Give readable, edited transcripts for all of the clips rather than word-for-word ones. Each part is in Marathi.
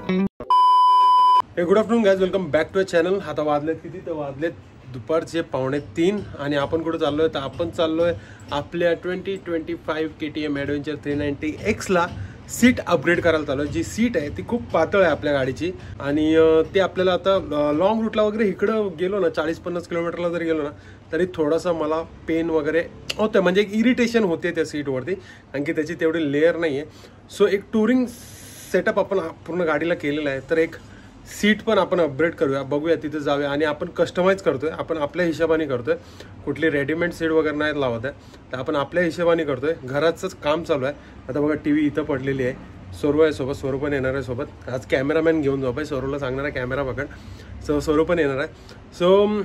Good afternoon guys, welcome back to a channel. आता वाजलेत किती तर वाजलेत दुपारचे 2:45 आणि आपण कुठे चाललोय तर आपण चाललोय आपल्या 2025 KTM ॲडव्हेंचर 390X ला सीट अपग्रेड करायला चालू आहे. जी सीट आहे ती खूप पातळ आहे आपल्या गाडीची आणि ते आपल्याला आता लॉंग रूटला वगैरे इकडं गेलो ना 40-50 किलोमीटरला जरी गेलो ना तरी थोडासा मला पेन वगैरे होतं, म्हणजे एक इरिटेशन होते त्या सीटवरती, कारण की त्याची तेवढी लेअर नाही आहे. सो एक टुरिंग सेटअप आपण पूर्ण गाडीला केलेला आहे, तर एक सीट पण आपण अपग्रेड करूया, बघूया, तिथे जाऊया आणि आपण कस्टमाइज करतोय, आपण आपल्या हिशोबाने करतोय, कुठली रेडीमेड सीट वगैरे नाही लावत आहे, तर आपण आपल्या हिशोबाने करतोय. घराचंच काम चालू आहे. आता बघा टी व्ही इथं पडलेली आहे, स्वरू आहे सोबत, स्वरू पण येणार आहे सोबत. आज कॅमेरामॅन घेऊन जाऊ, स्वरूला सांगणार आहे कॅमेरा पकड, सो स्वरू पण येणार आहे. सो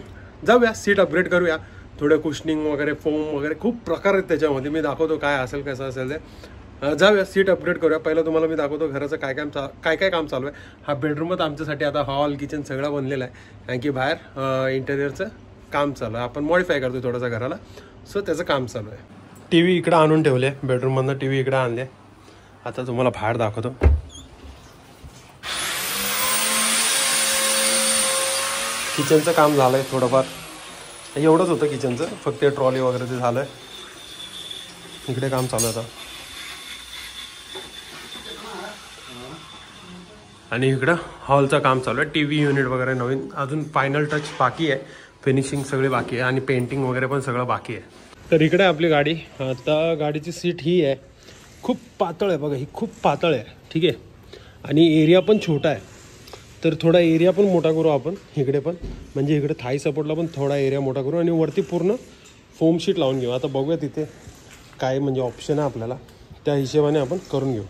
जाऊया, सीट अपग्रेड करूया. थोडं कुशनिंग वगैरे, फोम वगैरे खूप प्रकार आहेत त्याच्यामध्ये, मी दाखवतो काय असेल कसं असेल ते. जाऊया, सीट अपग्रेड करूया. पहिलं तुम्हाला मी दाखवतो घराचं काय काय काम चालू आहे. हा बेडरूमच आमच्यासाठी आता हॉल किचन सगळं बनलेलं आहे, कारण की बाहेर इंटेरियरचं काम चालू आहे. आपण मॉडिफाय करतो थोडंसं घराला, सो त्याचं काम चालू आहे. टी व्ही इकडं आणून ठेवले, बेडरूममधनं टी व्ही इकडं आणले. आता तुम्हाला बाहेर दाखवतो. किचनचं काम झालं आहे थोडंफार, एवढंच होतं किचनचं, फक्त ट्रॉली वगैरे ते झालं आहे. इकडे काम चालू आहे आता. आणि इकडं हॉलचं काम चालू आहे, टी व्ही युनिट वगैरे नवीन, अजून फायनल टच बाकी आहे, फिनिशिंग सगळी बाकी आहे आणि पेंटिंग वगैरे पण सगळं बाकी आहे. तर इकडे आपली गाडी, आता गाडीची सीट ही आहे, खूप पातळ आहे बघा, ही खूप पातळ आहे, ठीक आहे, आणि एरिया पण छोटा आहे, तर थोडा एरिया पण मोठा करू आपण इकडे पण, म्हणजे इकडे थाई सपोर्टला पण थोडा एरिया मोठा करू आणि वरती पूर्ण फोम शीट लावून घेऊ. आता बघूया तिथे काय म्हणजे ऑप्शन आहे आपल्याला, त्या हिशोबाने आपण करून घेऊ.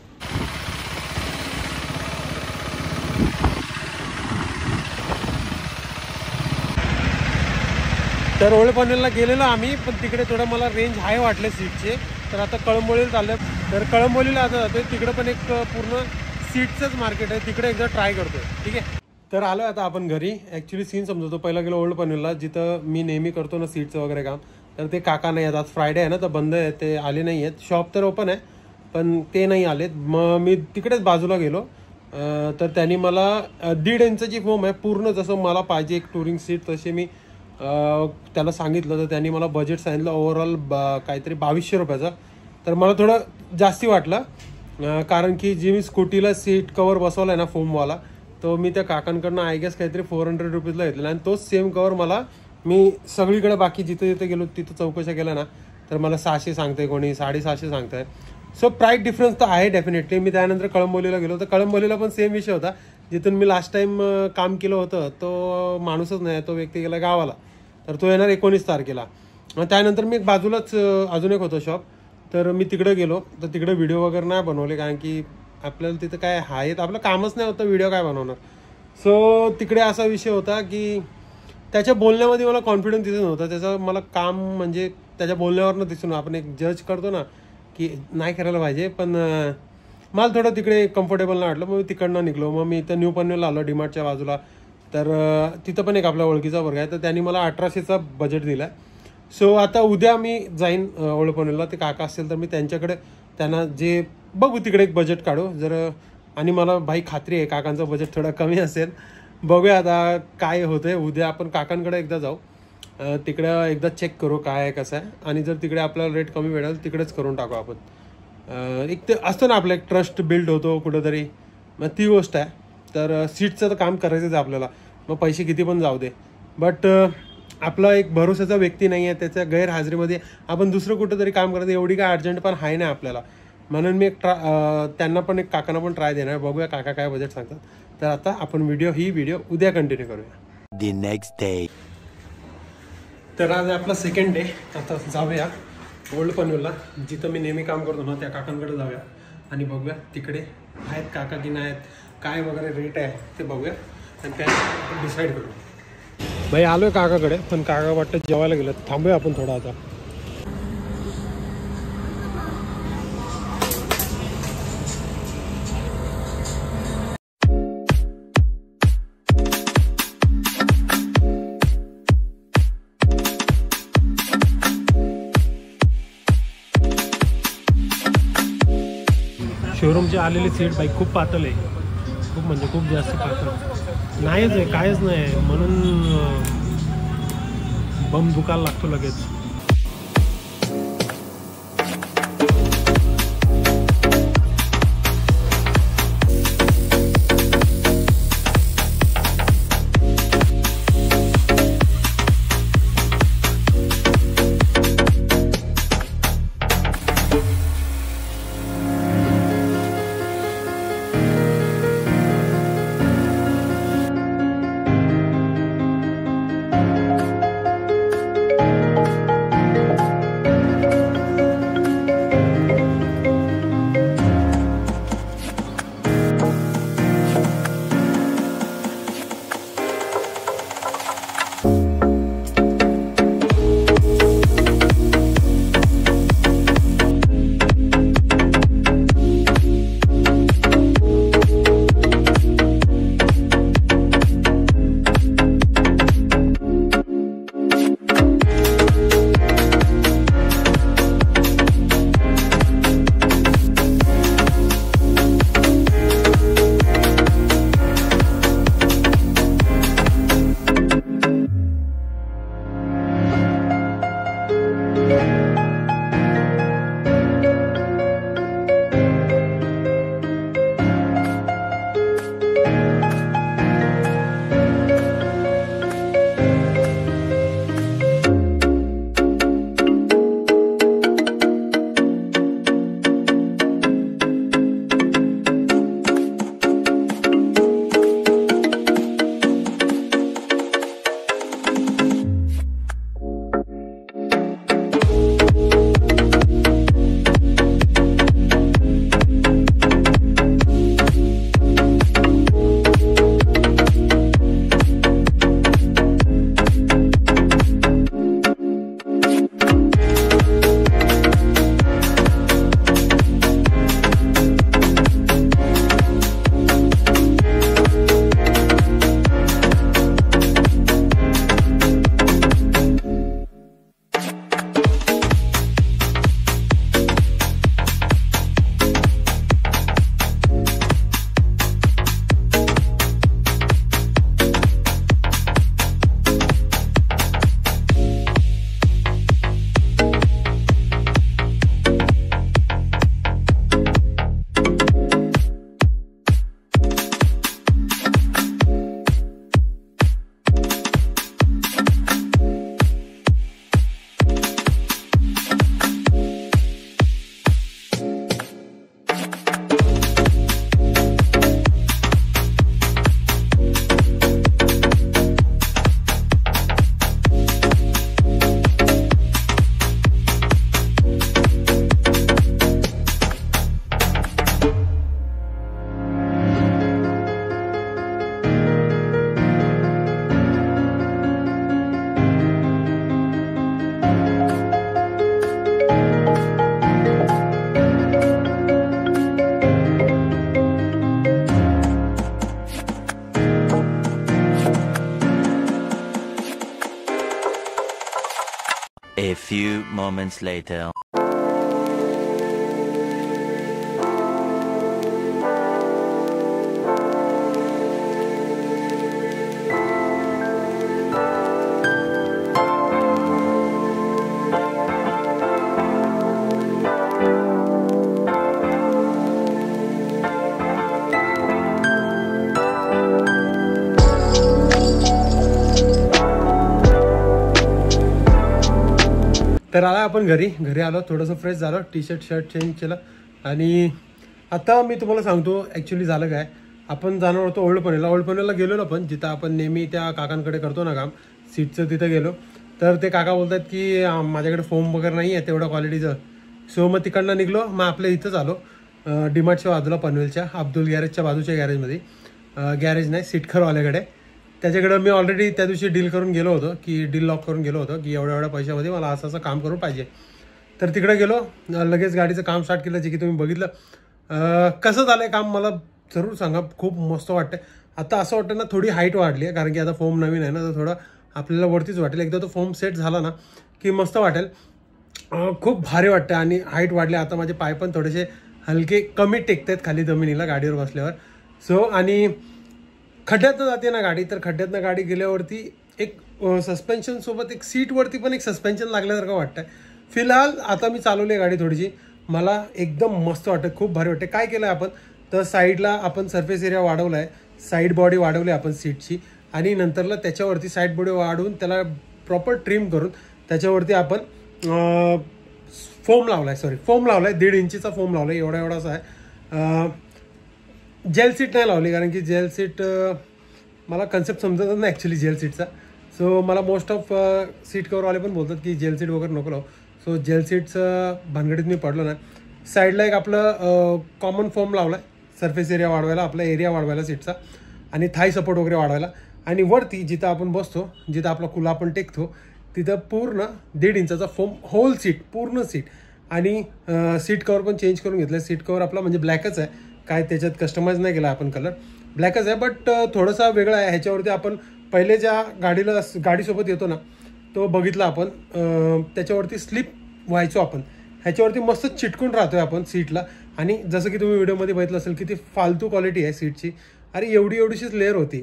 तर ओल्ड पनवेलला गेलेलो आम्ही, पण तिकडे थोडं मला रेंज हाय वाटले सीटचे, तर आता कळंबोलीला चाललं. तर कळंबोलीला आता जातोय, तिकडे पण एक पूर्ण सीटचंच मार्केट आहे, तिकडे एकदा ट्राय करतोय, ठीक आहे. तर आलो आता आपण घरी. ॲक्च्युली सीन समजतो, पहिला गेलो ओल्ड पनवेलला, जिथं मी नेहमी करतो ना सीटचं वगैरे काम, तर ते काका नाही आहेत, आज फ्रायडे आहे ना, तर बंद आहे, ते आले नाही आहेत. शॉप तर ओपन आहे पण ते नाही आलेत. मग मी तिकडेच बाजूला गेलो, तर त्यांनी मला 1.5 इंचाची फोम आहे पूर्ण, जसं मला पाहिजे एक टुरिंग सीट तसे मी त्याला सांगितलं. तर त्यांनी मला बजेट सांगितलं ओव्हरऑल काहीतरी 2200 रुपयाचा. तर मला थोडं जास्ती वाटलं, कारण की जी मी स्कूटीला सीट कवर बसवला आहे ना फोमवाला, तो मी त्या काकांकडनं आय गेस काहीतरी 400 रुपीजला घेतलेला, आणि तोच सेम कवर मला मी सगळीकडे बाकी जिथे जिथे गेलो तिथं चौकशा केल्या ना, तर मला 600 सांगते, कोणी 750 सांगताय. सो प्राईस डिफरन्स तर आहे डेफिनेटली. मी त्यानंतर कळंबोलीला गेलो, तर कळंबोलीला पण सेम विषय होता, जिथून मी लास्ट टाइम काम केलं होतं, तो माणूसच नाही, तो व्यक्ती गेला गावाला, तर तो येणार 19 तारखेला. मग त्यानंतर मी एक बाजूलाच अजून एक होतं शॉप, तर मी तिकडे गेलो, तर तिकडे व्हिडिओ वगैरे नाही बनवले, कारण की आपल्याला तिथं काय आहे, आपलं कामच नाही होतं, व्हिडिओ काय बनवणार. सो तिकडे असा विषय होता की त्याच्या बोलण्यामध्ये मला कॉन्फिडन्स दिसत नव्हता. त्याचं मला काम म्हणजे त्याच्या बोलण्यावरनं दिसून, आपण एक जज करतो ना की नाही करायला पाहिजे, पण मला थोडं तिकडे कम्फर्टेबल नाही वाटलं. मग मी तिकडनं निघलो. मग मी इथं न्यू पनवेलला आलो, डीमार्टच्या बाजूला, तर तिथं पण एक आपल्या ओळखीचा वर्ग आहे, तर त्यांनी मला 1800चा बजेट दिला. सो आता उद्या मी जाईन ओल्ड पनवेलला, ते काका असतील तर मी त्यांच्याकडे त्यांना जे बघू तिकडे एक बजेट काढू जर, आणि मला भाई खात्री आहे काकांचं बजेट थोडं कमी असेल. बघूया आता काय होतं आहे. उद्या आपण काकांकडे एकदा जाऊ, तिकडं एकदा चेक करू काय आहे कसं आहे, आणि जर तिकडे आपल्याला रेट कमी मिळेल तिकडेच करून टाकू आपण. एक ते असतं ना आपलं एक ट्रस्ट बिल्ड होतो कुठंतरी, मग ती गोष्ट आहे. तर सीटचं तर काम करायचंच आहे आपल्याला, मग पैसे किती पण जाऊ दे, बट आपला एक भरोसाचा व्यक्ती नाही आहे, त्याच्या गैरहजेरीमध्ये आपण दुसरं कुठं तरी काम करायचं एवढी काय अर्जंट पण आहे नाही आपल्याला. म्हणून मी एक त्यांना पण एक काकांना पण ट्राय देणार, बघूया काका काय बजेट सांगतात. तर आता आपण ही व्हिडिओ उद्या कंटिन्यू करूया. The next day. तर आज आपला सेकंड डे. आता जाऊया ओल्ड पनवेलला, जिथं मी नेहमी काम करतो ना त्या काकांकडे जाऊया आणि बघूया तिकडे आहेत काका की नाही आहेत, काय वगैरे रेट आहे ते बघूया आणि त्या डिसाईड करू. भाई आलोय काकाकडे, पण काका वाटतं जेवायला गेलं, थांबूया आपण थोडा आता. शोरूमची आलेली सीट बाईक खूप पातळ आहे, खूप म्हणजे खूप जास्त पातळ नाहीच आहे, कायच नाही आहे, म्हणून बम दुखायला लागतो लगेच. A few moments later. तर आला आपण घरी आलो, थोडंसं फ्रेश झालं, टी शर्ट चेंज केलं आणि आता मी तुम्हाला सांगतो ॲक्च्युली झालं काय. आपण जाणार होतो ओल्ड गेलो ना, पण जिथं आपण नेहमी त्या काकांकडे करतो ना काम सीटचं, तिथं गेलो. तर ते काका बोलतात की माझ्याकडे फोम वगैरे नाही आहे तेवढ्या क्वालिटीचं. सो मग तिकडनं निघलो, मग आपल्या इथंच आलो डीमार्टच्या बाजूला, पनवेलच्या अब्दुल गॅरेजच्या बाजूच्या गॅरेजमध्ये. गॅरेज नाही, सीटखरवाल्याकडे. त्याच्याकडं मी ऑलरेडी त्या दिवशी डील करून गेलो होतो, की डील लॉक करून गेलो होतो की एवढ्या पैशामध्ये मला असं काम करून पाहिजे. तर तिकडे गेलो, लगेच गाडीचं काम स्टार्ट केलं, जे की तुम्ही बघितलं. कसं झालं आहे काम मला जरूर सांगा, खूप मस्त वाटतं. आता असं वाटतं ना थोडी हाईट वाढली आहे, कारण की आता फोम नवीन आहे ना, तर थोडं आपल्याला वरतीच वाटेल. एकदा तो फोम सेट झाला ना की मस्त वाटेल, खूप भारी वाटतं. आणि हाईट वाढली, आता माझे पाय पण थोडेसे हलके कमी टेकत आहेत खाली जमिनीला गाडीवर बसल्यावर. सो आणि खड्ड्यातनं जाते ना गाडी, तर खड्ड्यातनं गाडी गेल्यावरती एक सस्पेन्शन सोबत एक सीटवरती पण एक सस्पेन्शन लागल्यासारखं वाटतंय. फिलहाल आता मी चालवली गाडी थोडीशी, मला एकदम मस्त वाटतं, खूप भारी वाटते. काय केलं आपण तर साईडला आपण सरफेस एरिया वाढवला आहे, साईड बॉडी वाढवली आपण सीटची आणि नंतरला त्याच्यावरती साईड बॉडी वाढवून त्याला प्रॉपर ट्रिम करून त्याच्यावरती आपण फोम लावला आहे, फोम लावला आहे, 1.5 इंचीचा फोम लावला आहे, एवढासा आहे. जेल सीट नाही लावली कारण की जेल सीट मला कन्सेप्ट समजतच नाही ॲक्च्युली जेल सीटचा. सो मला मोस्ट ऑफ सीट कवरवाले पण बोलतात की जेल सीट वगैरे नको लावू. सो जेल सीटचं भानगडीत मी पडलो ना. साईडला एक आपलं कॉमन फोम लावला आहे सरफेस एरिया वाढवायला, आपला एरिया वाढवायला सीटचा आणि थाय सपोर्ट वगैरे वाढवायला. आणि वरती जिथं आपण बसतो, जिथं आपला कुला आपण टेकतो, तिथं पूर्ण 1.5 इंचाचा फोम होल सीट, पूर्ण सीट. आणि सीट कवर पण चेंज करून घेतलं. सीट कवर आपला म्हणजे ब्लॅकच आहे, काय त्याच्यात कस्टमाइज नाही केला आपण, कलर ब्लॅकच आहे बट थोडासा वेगळा आहे. ह्याच्यावरती आपण पहिले ज्या गाडीसोबत येतो ना तो बघितला आपण, त्याच्यावरती स्लिप व्हायचो आपण, ह्याच्यावरती मस्त चिटकून राहतोय आपण सीटला. आणि जसं की तुम्ही व्हिडिओमध्ये बघितलं असेल की ती फालतू क्वालिटी आहे सीटची. अरे एवढीशीच लेअर होती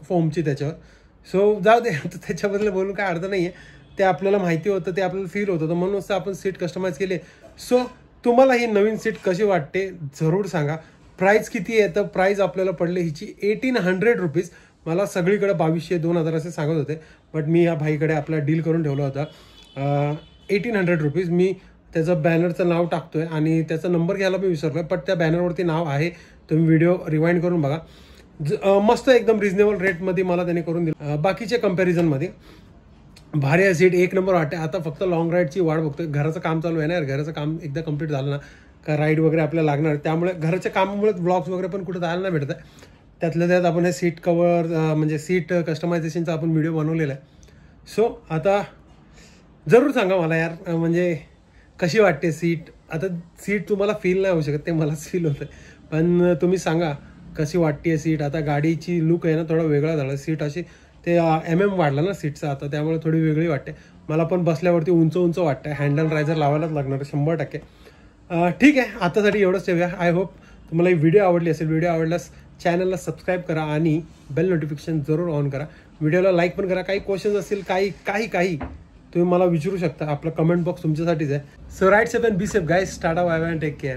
फोमची त्याच्यावर. सो जाऊ दे, त्याच्याबद्दल बोलून काय अर्थ नाही आहे, ते आपल्याला माहिती होतं, ते आपल्याला फील होत होतं, म्हणून आपण सीट कस्टमाइज केली. सो तुम्हाला ही नवीन सीट कशी वाटते जरूर सांगा. प्राईस किती आहे तर प्राईस आपल्याला पडले हिची 1800 रुपीज. मला सगळीकडे 2200-2000 असे सांगत होते बट मी या भाईकडे आपला डील करून ठेवला होता 1800 रुपीज. मी त्याचं बॅनरचं नाव टाकतोय आणि त्याचा नंबर घ्यायला मी विसरलो बट त्या बॅनरवरती नाव आहे, तुम्ही व्हिडिओ रिवाइंड करून बघा. मस्त एकदम रिजनेबल रेटमध्ये मला त्याने करून दिलं. बाकीच्या कम्पॅरिझनमध्ये भारी आहे सीट, एक नंबर वाटते. आता फक्त लॉंग राईडची वाट बघतोय. घराचं काम चालू आहे ना, घराचं काम एकदा कंप्लीट झालं ना का राईड वगैरे आपल्याला लागणार, त्यामुळे घराच्या कामामुळे ब्लॉग्स वगैरे पण कुठं जायला नाही भेटत आहे. त्यातल्या त्यात आपण हे सीट कवर म्हणजे सीट कस्टमायझेशनचा आपण व्हिडिओ बनवलेला आहे. सो आता जरूर सांगा मला यार, म्हणजे कशी वाटते सीट. आता सीट तुम्हाला फील नाही होऊ शकत, ते मलाच फील होतं, पण तुम्ही सांगा कशी वाटते सीट. आता गाडीची लुक आहे ना थोडा वेगळा झाला, सीट अशी ते वाढला ना सीटचा आता, त्यामुळे थोडी वेगळी वाटते. मला पण बसल्यावरती उंच वाटतं, हँडल रायझर लावायलाच लागणार 100%. ठीक आहे, आतासाठी एवढंच ठेवूया. आय होप तुम्हाला ही व्हिडिओ आवडली असेल. व्हिडिओ आवडल्यास चॅनलला सबस्क्राईब करा आणि बेल नोटिफिकेशन जरूर ऑन करा. व्हिडिओला लाईक पण करा. काही क्वेश्चन्स असतील, काही तुम्ही मला विचारू शकता, आपला कमेंट बॉक्स तुमच्यासाठीच आहे. So ride safe and be safe guys. Tata, bye bye and take care.